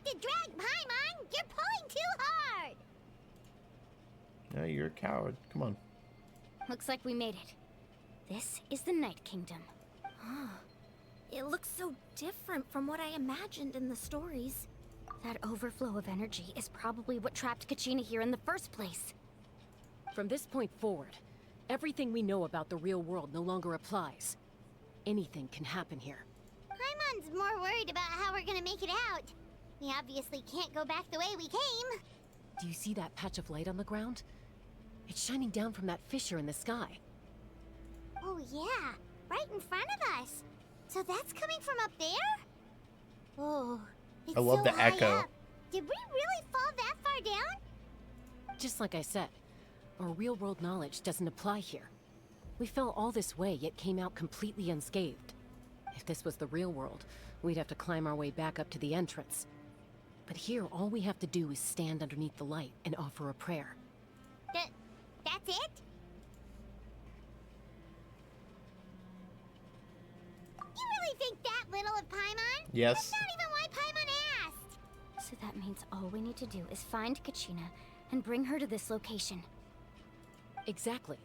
to drag, Paimon! You're pulling too hard! No, you're a coward. Come on. Looks like we made it. This is the Night Kingdom. It looks so different from what I imagined in the stories. That overflow of energy is probably what trapped Kachina here in the first place. From this point forward, everything we know about the real world no longer applies. Anything can happen here. Paimon's more worried about how we're gonna make it out. We obviously can't go back the way we came. Do you see that patch of light on the ground? It's shining down from that fissure in the sky. Oh yeah, right in front of us. So that's coming from up there? Oh, it's I love so the high echo. up. Did we really fall that far down? Just like I said, our real-world knowledge doesn't apply here. We fell all this way, yet came out completely unscathed. If this was the real world, we'd have to climb our way back up to the entrance. But here, all we have to do is stand underneath the light and offer a prayer. That's it? You really think that little of Paimon? Yes. That's not even why Paimon asked. So that means all we need to do is find Kachina and bring her to this location. Exactly.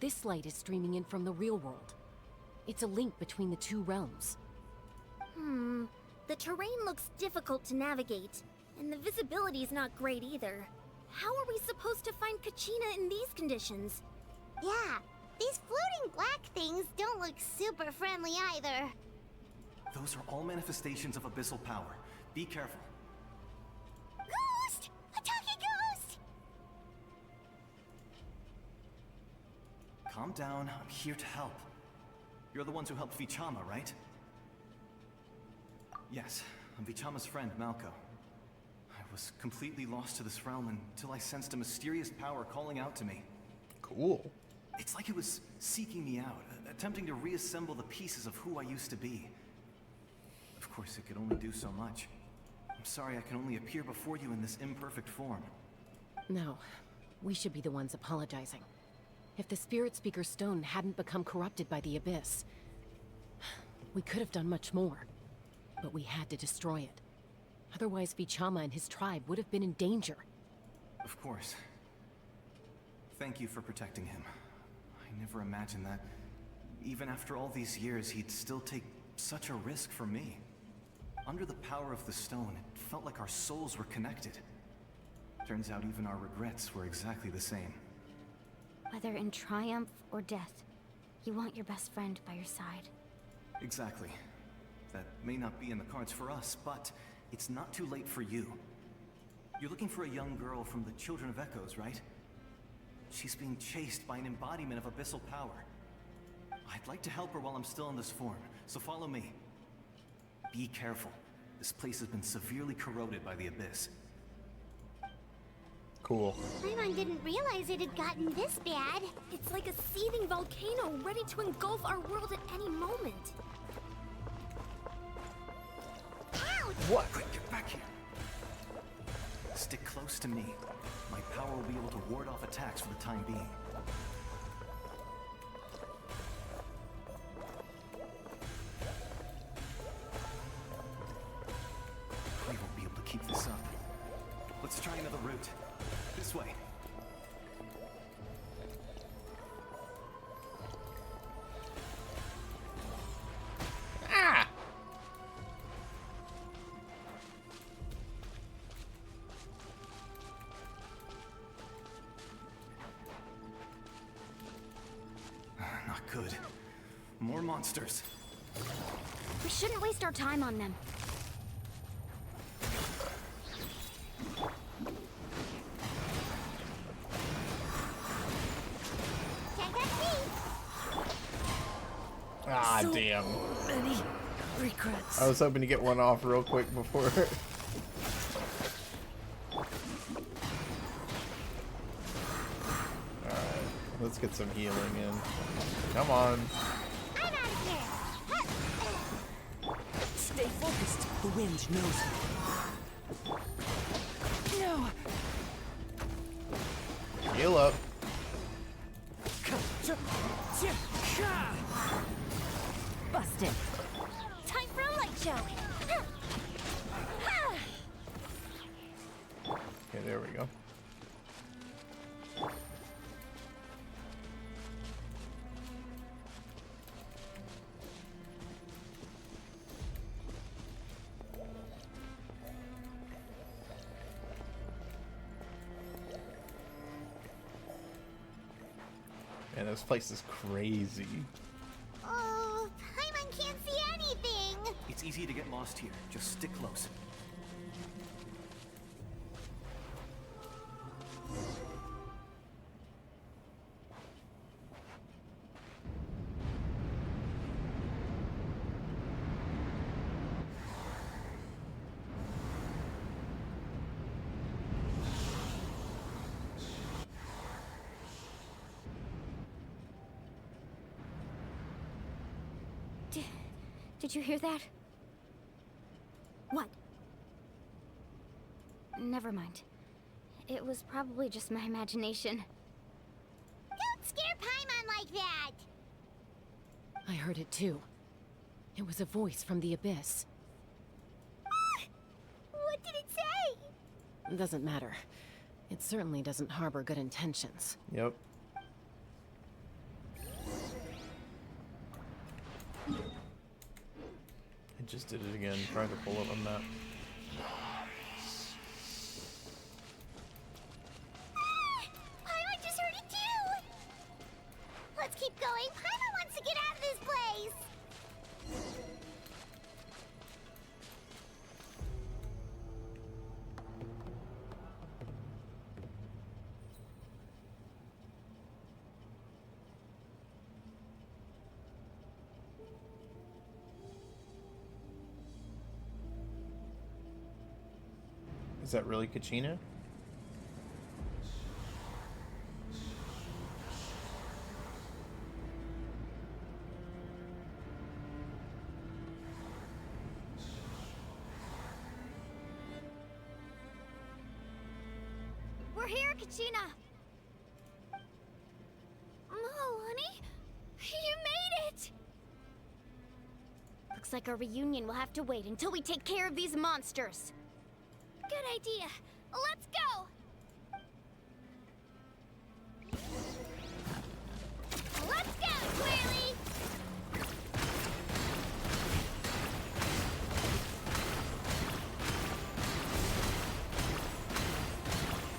This light is streaming in from the real world. It's a link between the two realms. The terrain looks difficult to navigate, and the visibility's not great either. How are we supposed to find Kachina in these conditions? Yeah, these floating black things don't look super friendly either. Those are all manifestations of abyssal power. Be careful. Ghost! A talking ghost! Calm down, I'm here to help. You're the ones who helped Vichama, right? Yes, I'm Vichama's friend, Malko. I was completely lost to this realm until I sensed a mysterious power calling out to me. Cool. It's like it was seeking me out, attempting to reassemble the pieces of who I used to be. Of course, it could only do so much. I'm sorry I can only appear before you in this imperfect form. No, we should be the ones apologizing. If the Spirit Speaker's stone hadn't become corrupted by the Abyss, we could have done much more. But we had to destroy it. Otherwise, Vichama and his tribe would have been in danger. Of course. Thank you for protecting him. I never imagined that, even after all these years, he'd still take such a risk for me. Under the power of the stone, it felt like our souls were connected. Turns out even our regrets were exactly the same. Whether in triumph or death, you want your best friend by your side. Exactly. That may not be in the cards for us, but it's not too late for you. You're looking for a young girl from the Children of Echoes, right? She's being chased by an embodiment of abyssal power. I'd like to help her while I'm still in this form, so follow me. Be careful. This place has been severely corroded by the Abyss. Cool. Paimon didn't realize it had gotten this bad. It's like a seething volcano ready to engulf our world at any moment. Ouch! What? Quick, get back here. Stick close to me. My power will be able to ward off attacks for the time being. We won't be able to keep this up. Let's try another route. This way. Ah! Not good. More monsters. We shouldn't waste our time on them. Check that key! Ah, So damn. Many regrets. I was hoping to get one off real quick before. Alright, let's get some healing in. Come on. I'm out of here! Stay focused. The wind knows me. No. Heal up. Busted. Time for a light show! there we go. Man, this place is crazy. Oh, Paimon can't see anything. It's easy to get lost here. Just stick close. Did you hear that? What? Never mind. It was probably just my imagination. Don't scare Paimon like that. I heard it too. It was a voice from the abyss. What did it say? Doesn't matter. It certainly doesn't harbor good intentions. Yep. I just did it again, trying to pull up a map. Paimon just heard it too. Let's keep going. Paimon wants to get out of this place. Is that really Kachina? We're here, Kachina! Oh, honey? You made it! Looks like our reunion will have to wait until we take care of these monsters. Good idea. Let's go! Let's go, Twirly!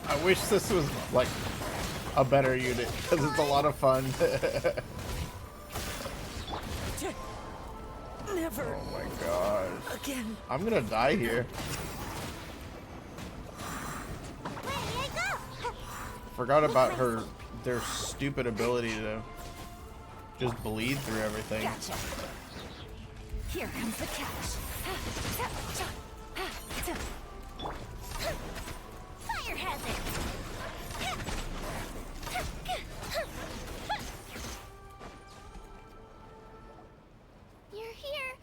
I wish this was like a better unit because it's a lot of fun. Never Oh my gosh. again. I'm gonna die here. Where did I go? Forgot about their stupid ability to just bleed through everything. Gotcha. Here comes the catch. Fire hazard! You're here!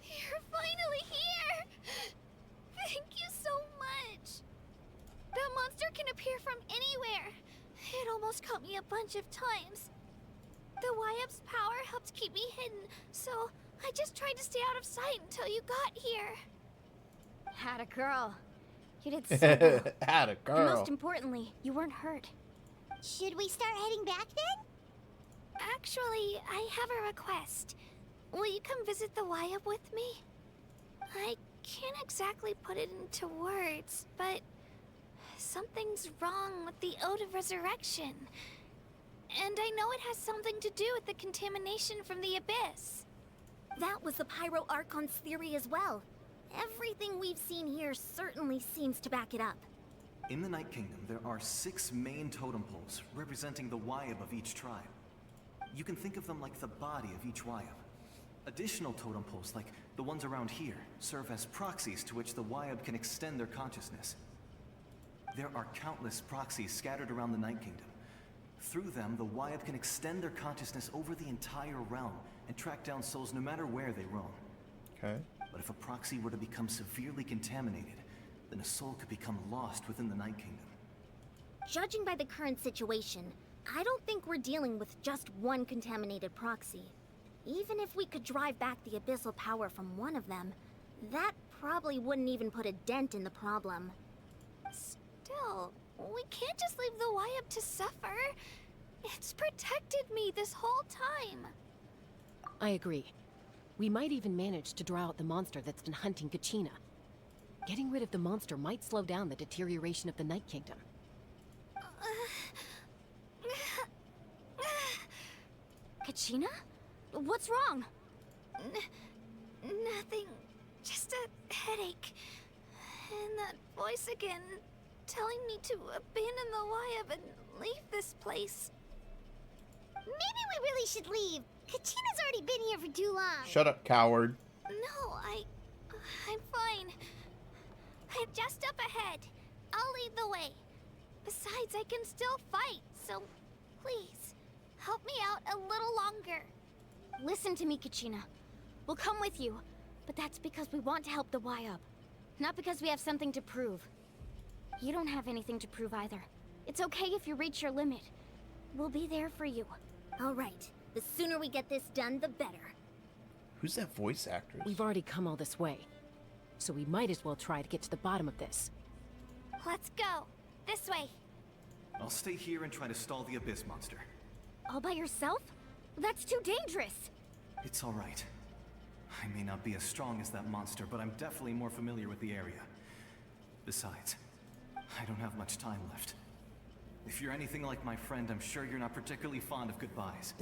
You're finally here! Thank you so much! That monster can appear from anywhere. It almost caught me a bunch of times. The YF's power helped keep me hidden, so I just tried to stay out of sight until you got here. Had a girl. You did so well. Had a And girl. most importantly, you weren't hurt. Should we start heading back then? Actually, I have a request. Will you come visit the YF with me? I can't exactly put it into words, but something's wrong with the Ode of Resurrection. And I know it has something to do with the contamination from the Abyss. That was the Pyro Archon's theory as well. Everything we've seen here certainly seems to back it up. In the Night Kingdom, there are 6 main totem poles representing the Wyab of each tribe. You can think of them like the body of each Wyab. Additional totem poles, like the ones around here, serve as proxies to which the Wyab can extend their consciousness. There are countless proxies scattered around the Night Kingdom. Through them, the Wyab can extend their consciousness over the entire realm and track down souls no matter where they roam. Okay. But if a proxy were to become severely contaminated, then a soul could become lost within the Night Kingdom. Judging by the current situation, I don't think we're dealing with just one contaminated proxy. Even if we could drive back the abyssal power from one of them, that probably wouldn't even put a dent in the problem. Still, Still, we can't just leave the Wyatt to suffer. It's protected me this whole time. I agree. We might even manage to draw out the monster that's been hunting Kachina. Getting rid of the monster might slow down the deterioration of the Night Kingdom. Kachina? What's wrong? Nothing. Just a headache. And that voice again, telling me to abandon the Wyatt and leave this place. Maybe we really should leave. Kachina's already been here for too long. Shut up, coward. No, I'm fine. I'm just up ahead. I'll lead the way. Besides, I can still fight, so please, help me out a little longer. Listen to me, Kachina. We'll come with you, but that's because we want to help the Wyatt. Not because we have something to prove. You don't have anything to prove either. It's okay if you reach your limit. We'll be there for you. All right. The sooner we get this done, the better. Who's that voice actress? We've already come all this way, so we might as well try to get to the bottom of this. Let's go. This way. I'll stay here and try to stall the Abyss monster. All by yourself? That's too dangerous. It's all right. I may not be as strong as that monster, but I'm definitely more familiar with the area. Besides, I don't have much time left. If you're anything like my friend, I'm sure you're not particularly fond of goodbyes.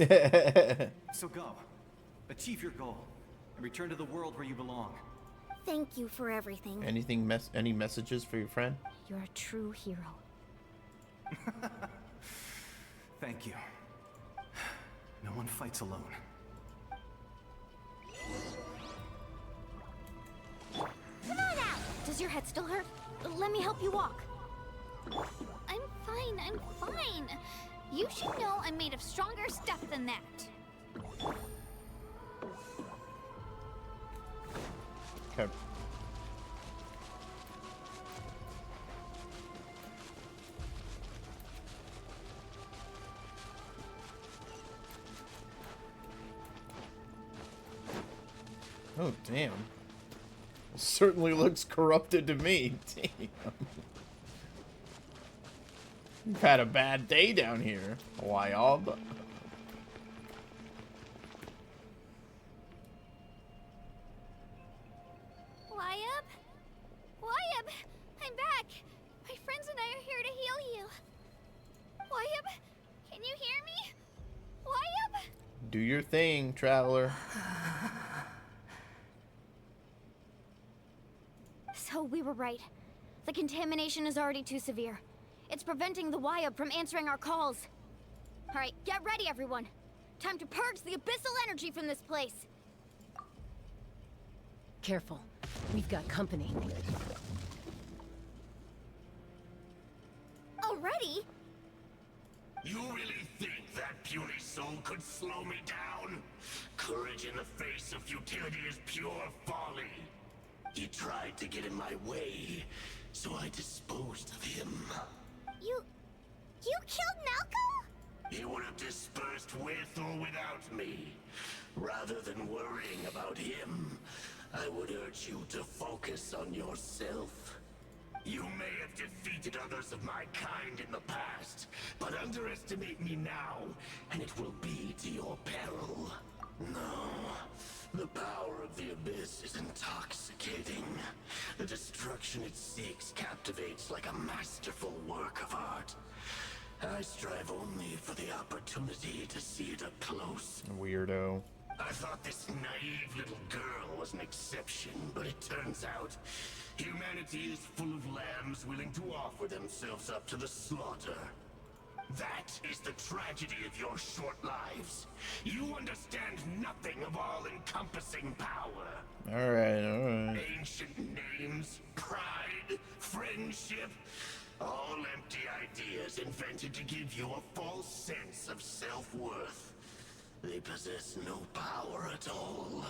So go. Achieve your goal. And return to the world where you belong. Thank you for everything. Any messages for your friend? You're a true hero. Thank you. No one fights alone. Come on out! Does your head still hurt? Let me help you walk. I'm fine. You should know I'm made of stronger stuff than that. Okay. Oh, damn. Certainly looks corrupted to me. Damn. You've had a bad day down here. Why all the... Wyatt, I'm back. My friends and I are here to heal you. Wyatt, can you hear me? Wyatt? Do your thing, traveler. So we were right. The contamination is already too severe. It's preventing the Wyatt from answering our calls. All right, get ready, everyone. Time to purge the abyssal energy from this place. Careful. We've got company. Already? You really think that puny soul could slow me down? Courage in the face of futility is pure folly. He tried to get in my way, so I disposed of him. You killed Malcolm? He would have dispersed with or without me. Rather than worrying about him, I would urge you to focus on yourself. You may have defeated others of my kind in the past, but underestimate me now, and it will be to your peril. No, the power of the Abyss is intoxicating. The destruction it seeks captivates like a masterful work of art. I strive only for the opportunity to see it up close. Weirdo. I thought this naive little girl was an exception, but it turns out humanity is full of lambs willing to offer themselves up to the slaughter. That is the tragedy of your short lives. You understand nothing of all-encompassing power. Alright. Ancient names, pride, friendship, all empty ideas invented to give you a false sense of self-worth. They possess no power at all.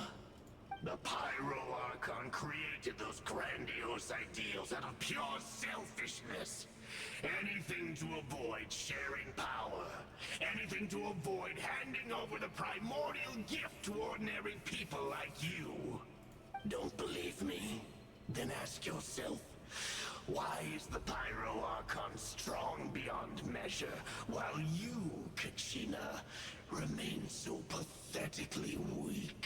The Pyro Archon created those grandiose ideals out of pure selfishness. Anything to avoid sharing power. Anything to avoid handing over the primordial gift to ordinary people like you. Don't believe me? Then ask yourself, Why is the Pyro Archon strong beyond measure, while you, Kachina, remain so pathetically weak?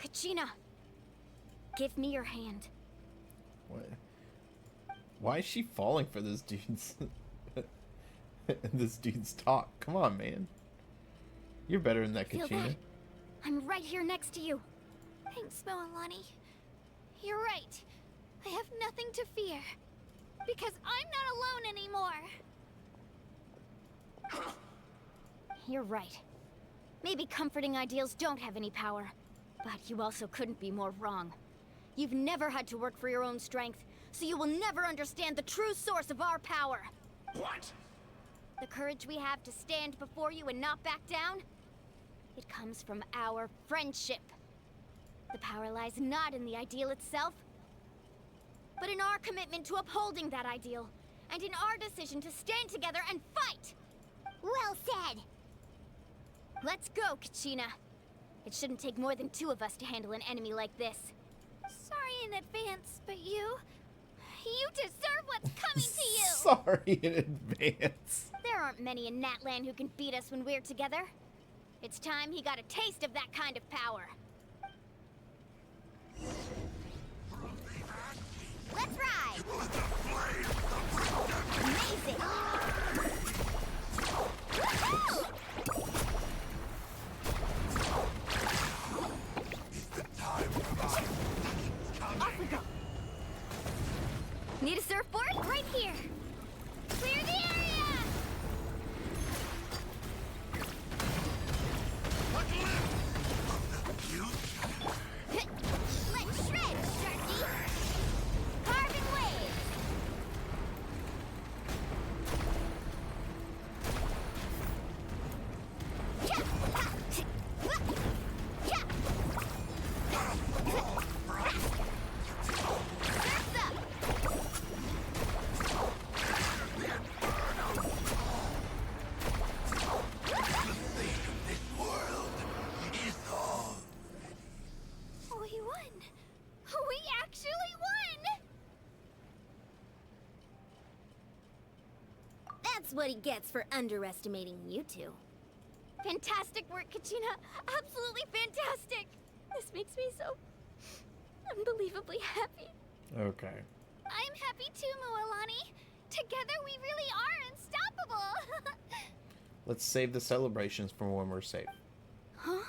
Kachina, give me your hand. What? Why is she falling for this dude's this dude's talk? Come on, man. You're better than that, Feel Kachina. that? I'm right here next to you. Thanks, Moalani. You're right. I have nothing to fear. Because I'm not alone anymore. You're right. Maybe comforting ideals don't have any power. But you also couldn't be more wrong. You've never had to work for your own strength, so you will never understand the true source of our power. What? The courage we have to stand before you and not back down? It comes from our friendship. The power lies not in the ideal itself, but in our commitment to upholding that ideal, and in our decision to stand together and fight! Well said. Let's go, Kachina. It shouldn't take more than 2 of us to handle an enemy like this. Sorry in advance, but you deserve what's coming to you! Sorry in advance. There aren't many in Natlan who can beat us when we're together. It's time he got a taste of that kind of power. Let's ride. Amazing. Woohoo! Off we go. Need a surfboard? Right here. Clear the area! Let's shred, Sharky. Carving waves. Yeah. Ha. Yeah. Surf's up. We won! We actually won! That's what he gets for underestimating you two. Fantastic work, Kachina. Absolutely fantastic. This makes me so unbelievably happy. Okay. I'm happy too, Moalani. Together we really are unstoppable! Let's save the celebrations for when we're safe. Huh?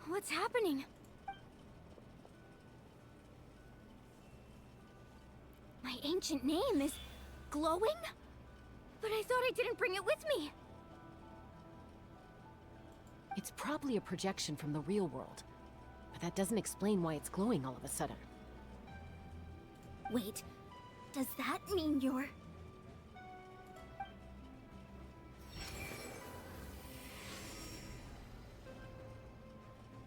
What's happening? My ancient name is glowing? But I thought I didn't bring it with me. It's probably a projection from the real world. But that doesn't explain why it's glowing all of a sudden. Wait, does that mean you're...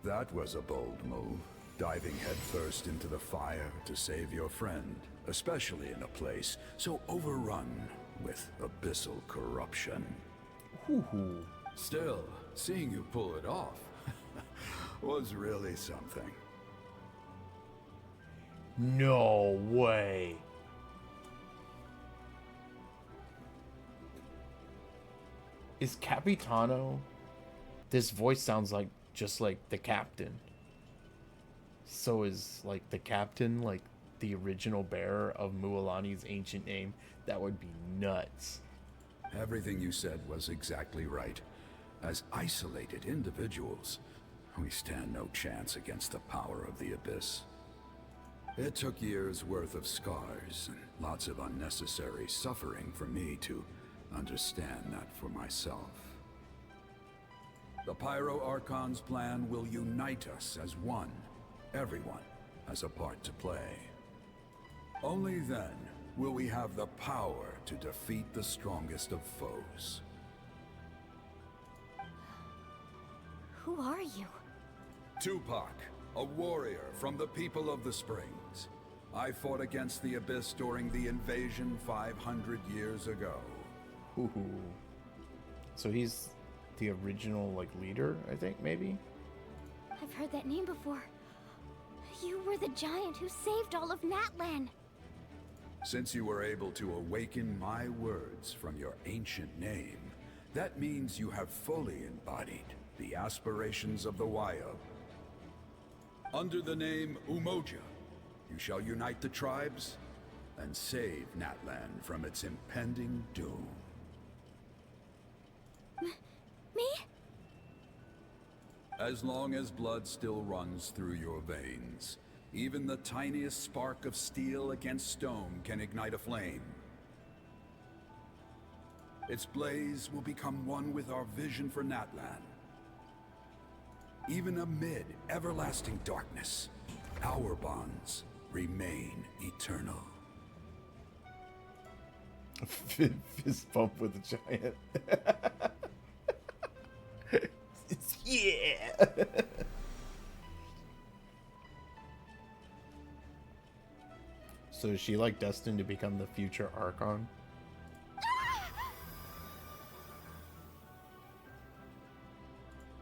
That was a bold move, diving headfirst into the fire to save your friend, especially in a place so overrun with abyssal corruption. Hoo-hoo. Still, seeing you pull it off was really something. No way. Is Capitano? This voice sounds like just like the captain. So is like the captain like the original bearer of Mualani's ancient name? That would be nuts. Everything you said was exactly right. As isolated individuals, we stand no chance against the power of the Abyss. It took years' worth of scars and lots of unnecessary suffering for me to understand that for myself. The Pyro Archon's plan will unite us as one. Everyone has a part to play. Only then will we have the power to defeat the strongest of foes. Who are you? Tupac, a warrior from the people of the Springs. I fought against the Abyss during the invasion 500 years ago. Hoo-hoo. So he's the original like leader, I think, maybe? I've heard that name before. You were the giant who saved all of Natlan. Since you were able to awaken my words from your ancient name, that means you have fully embodied the aspirations of the Waiyo. Under the name Umoja, you shall unite the tribes and save Natlan from its impending doom. Me? As long as blood still runs through your veins, even the tiniest spark of steel against stone can ignite a flame. Its blaze will become one with our vision for Natlan. Even amid everlasting darkness, our bonds remain eternal. Fist bump with the giant. Yeah. So is she like destined to become the future Archon?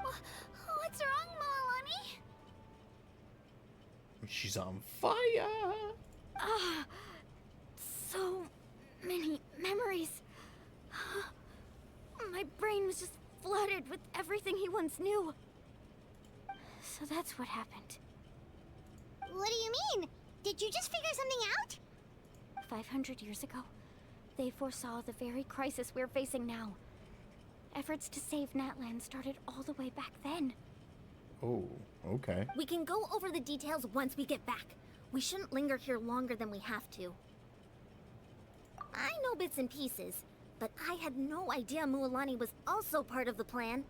What's wrong, Moalani? She's on fire. Ah, so many memories. My brain was just flooded with everything he once knew. So that's what happened. What do you mean? Did you just figure something out? 500 years ago, they foresaw the very crisis we're facing now. Efforts to save Natlan started all the way back then. Oh, okay. We can go over the details once we get back. We shouldn't linger here longer than we have to. I know bits and pieces, but I had no idea Mualani was also part of the plan.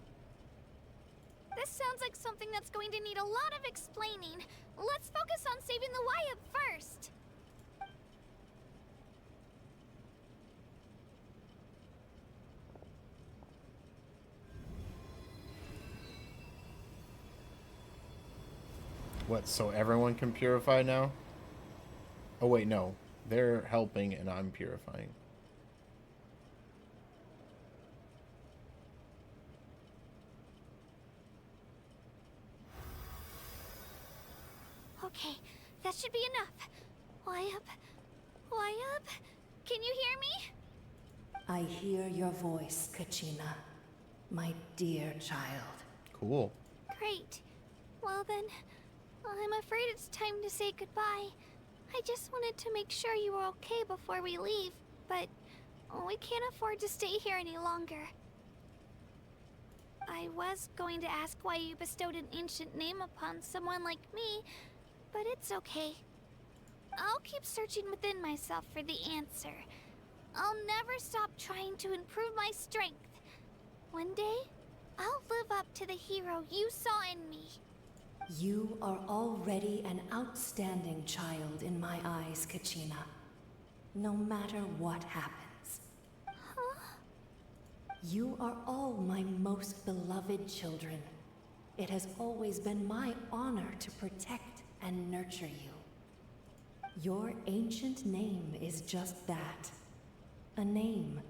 This sounds like something that's going to need a lot of explaining. Let's focus on saving the Waiyo first. What, so everyone can purify now? Oh wait, no. They're helping and I'm purifying. Okay, that should be enough. Waiyo, can you hear me? I hear your voice, Kachina, my dear child. Cool. Great. Well then, I'm afraid it's time to say goodbye. I just wanted to make sure you were okay before we leave, but we can't afford to stay here any longer. I was going to ask why you bestowed an ancient name upon someone like me, but it's okay. I'll keep searching within myself for the answer. I'll never stop trying to improve my strength. One day, I'll live up to the hero you saw in me. You are already an outstanding child in my eyes, Kachina. No matter what happens. Huh? You are all my most beloved children. It has always been my honor to protect and nurture you. Your ancient name is just that. A name.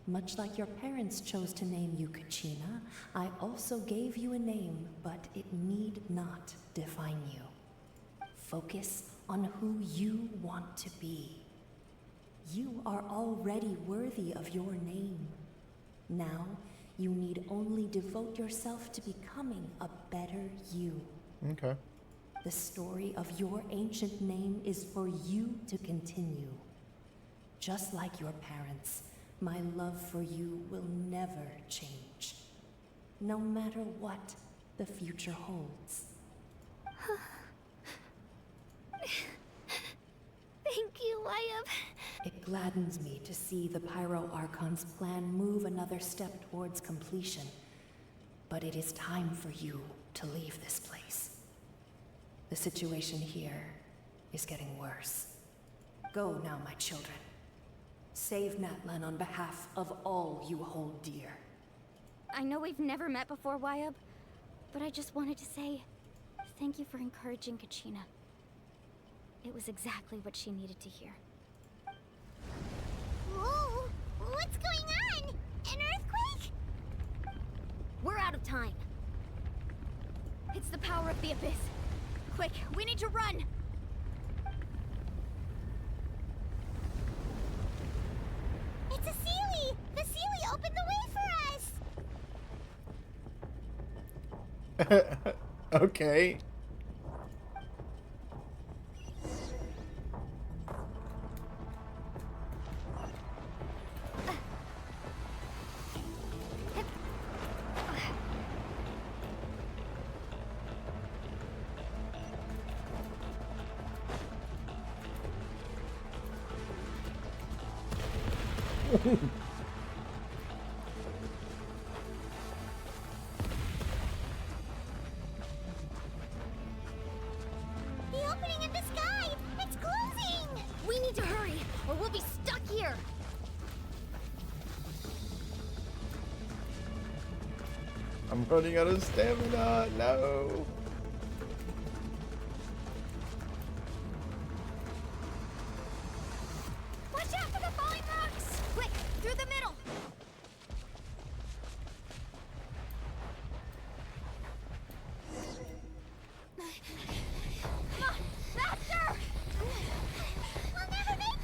Much like your parents chose to name you Kachina, I also gave you a name, but it need not define you. Focus on who you want to be. You are already worthy of your name. Now, you need only devote yourself to becoming a better you. Okay. The story of your ancient name is for you to continue. Just like your parents, my love for you will never change. No matter what the future holds. Thank you, Waiyo. It gladdens me to see the Pyro Archon's plan move another step towards completion. But it is time for you to leave this place. The situation here is getting worse. Go now, my children. Save Natlan on behalf of all you hold dear. I know we've never met before, Waiyo, but I just wanted to say thank you for encouraging Kachina. It was exactly what she needed to hear. Whoa! What's going on? An earthquake? We're out of time. It's the power of the Abyss. Quick, we need to run! It's a Sealy! The Sealy opened the way for us! Okay. The opening in the sky! It's closing! We need to hurry, or we'll be stuck here. I'm running out of stamina. No. Watch out for the falling rocks! Quick, through the middle! Come on, faster! We'll never make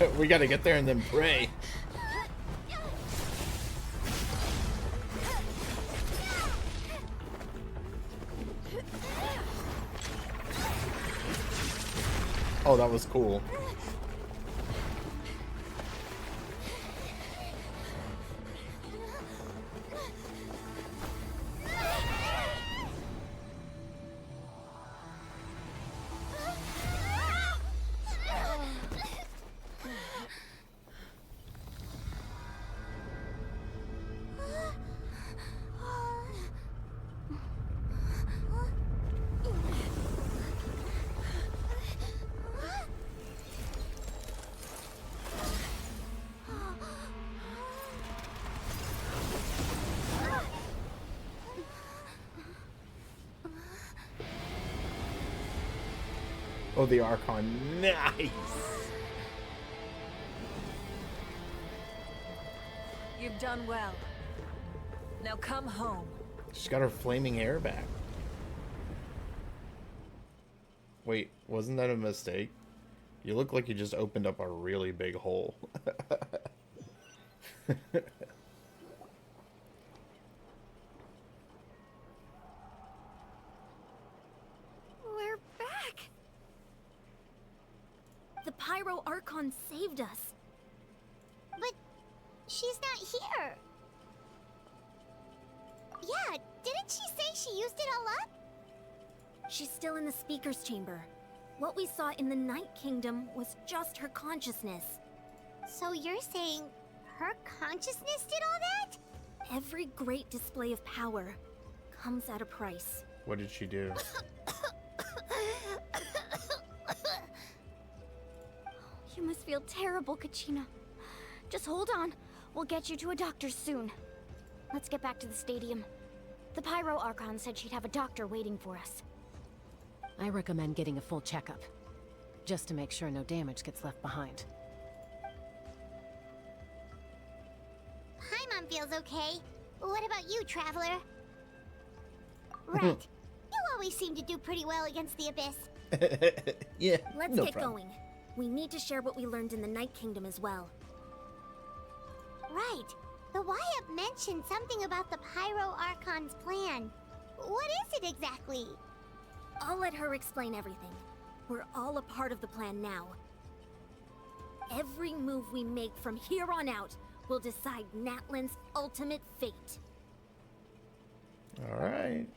it! We gotta get there and then pray. Oh, that was cool. Oh, the Archon. Nice! You've done well. Now come home. She's got her flaming hair back. Wait, wasn't that a mistake? You look like you just opened up a really big hole. We're back! The Pyro Archon saved us. But she's not here. Yeah, didn't she say she used it all up? She's still in the Speaker's Chamber. What we saw in the Night Kingdom was just her consciousness. So you're saying her consciousness did all that? Every great display of power comes at a price. What did she do? You must feel terrible, Kachina. Just hold on. We'll get you to a doctor soon. Let's get back to the stadium. The Pyro Archon said she'd have a doctor waiting for us. I recommend getting a full checkup, just to make sure no damage gets left behind. Paimon feels okay. What about you, Traveler? Right. You always seem to do pretty well against the Abyss. Yeah, Let's no get problem. going. We need to share what we learned in the Night Kingdom as well. Right. The Wyatt mentioned something about the Pyro Archon's plan. What is it exactly? I'll let her explain everything. We're all a part of the plan now. Every move we make from here on out will decide Natlan's ultimate fate. All right.